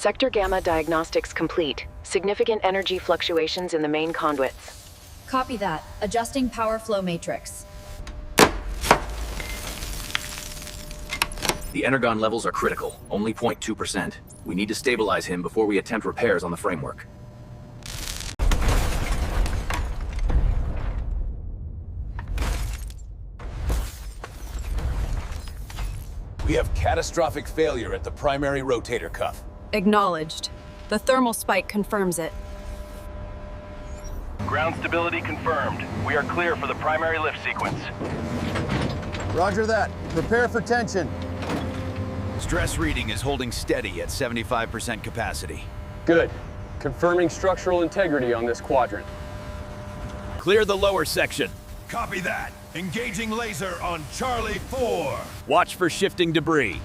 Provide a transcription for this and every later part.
Sector Gamma diagnostics complete. Significant energy fluctuations in the main conduits. Copy that. Adjusting power flow matrix. The Energon levels are critical, only 0.2%. We need to stabilize him before we attempt repairs on the framework. We have catastrophic failure at the primary rotator cuff. Acknowledged. The thermal spike confirms it. Ground stability confirmed. We are clear for the primary lift sequence. Roger that. Prepare for tension. Stress reading is holding steady at 75% capacity. Good. Confirming structural integrity on this quadrant. Clear the lower section. Copy that. Engaging laser on Charlie 4. Watch for shifting debris.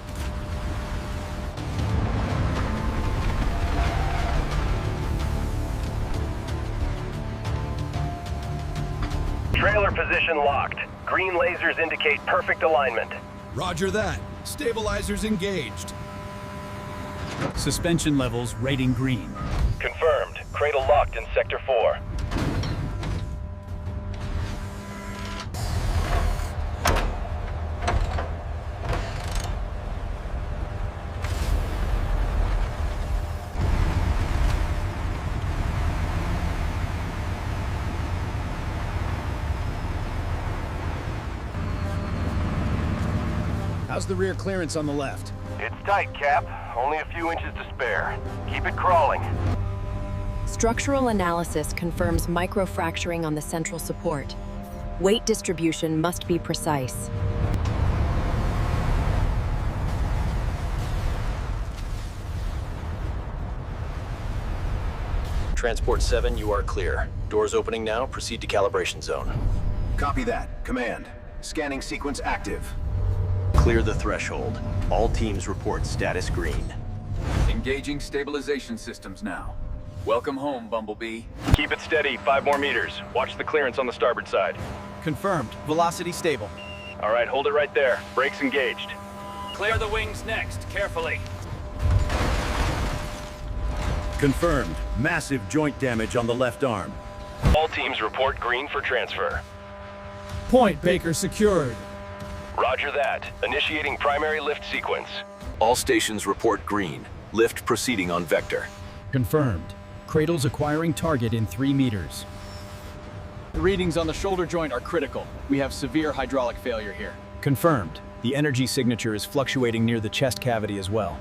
Trailer position locked. Green lasers indicate perfect alignment. Roger that. Stabilizers engaged. Suspension levels rating green. Confirmed. Cradle locked in Sector 4. How's the rear clearance on the left? It's tight, Cap. Only a few inches to spare. Keep it crawling. Structural analysis confirms microfracturing on the central support. Weight distribution must be precise. Transport 7, you are clear. Doors opening now. Proceed to calibration zone. Copy that. Command. Scanning sequence active. Clear the threshold. All teams report status green. Engaging stabilization systems now. Welcome home, Bumblebee. Keep it steady. 5 more meters. Watch the clearance on the starboard side. Confirmed. Velocity stable. All right, hold it right there. Brakes engaged. Clear the wings next. Carefully. Confirmed. Massive joint damage on the left arm. All teams report green for transfer. Point Baker secured. Roger that. Initiating primary lift sequence. All stations report green. Lift proceeding on vector. Confirmed. Cradle's acquiring target in 3 meters. The readings on the shoulder joint are critical. We have severe hydraulic failure here. Confirmed. The energy signature is fluctuating near the chest cavity as well.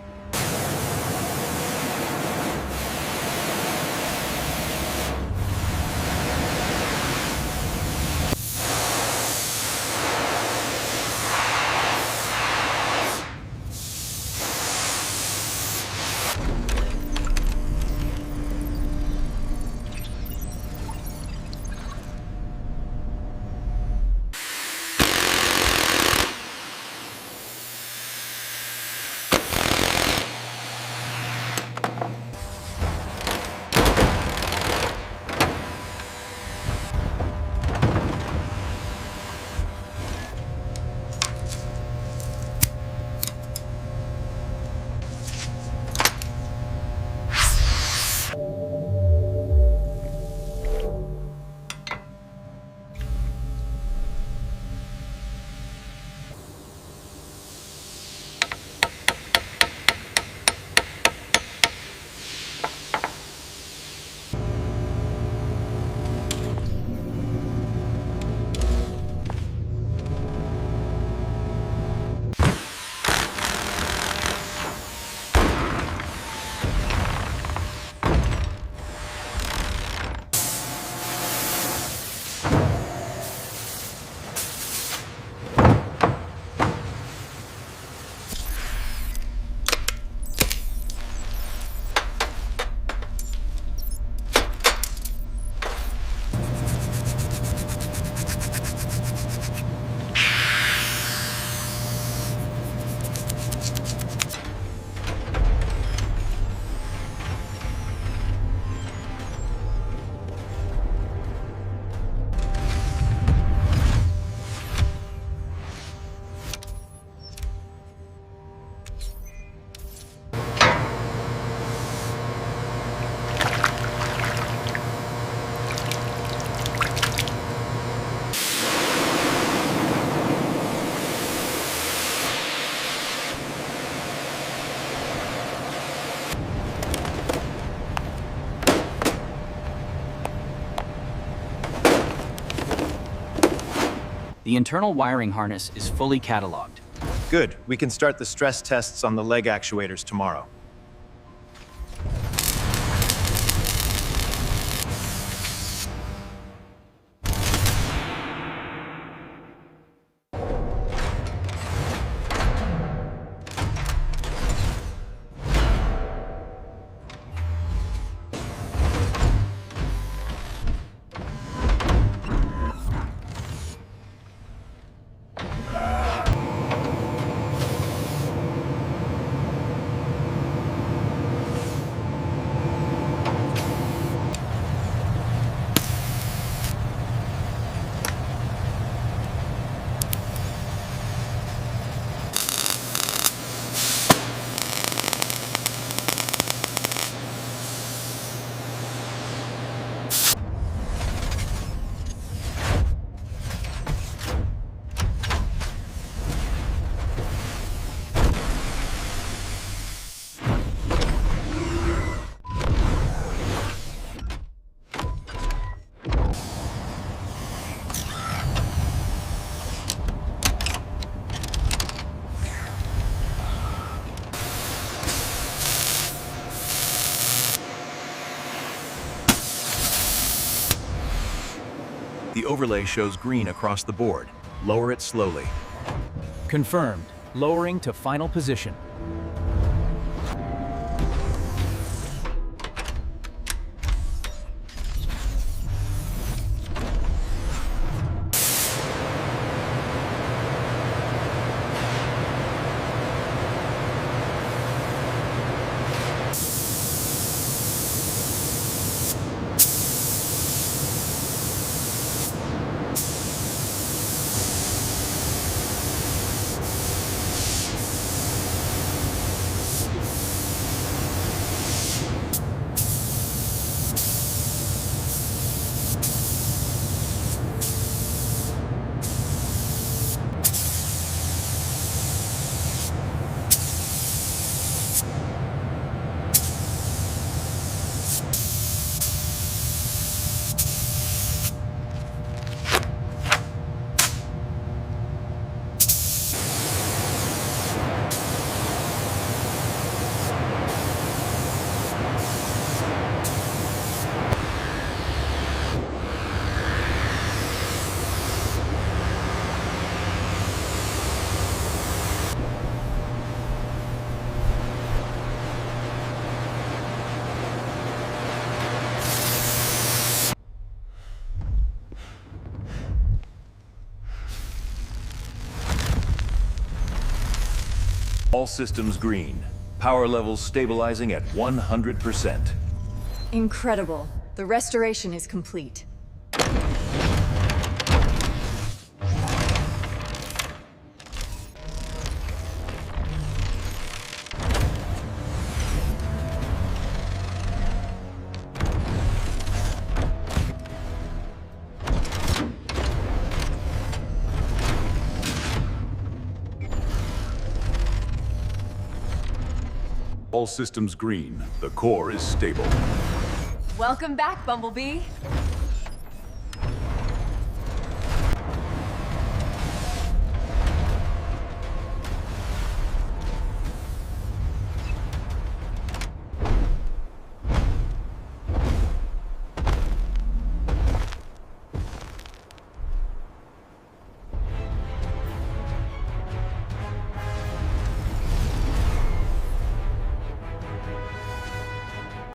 The internal wiring harness is fully cataloged. Good. We can start the stress tests on the leg actuators tomorrow. The overlay shows green across the board. Lower it slowly. Confirmed. Lowering to final position. All systems green. Power levels stabilizing at 100%. Incredible. The restoration is complete. All systems green. The core is stable. Welcome back, Bumblebee.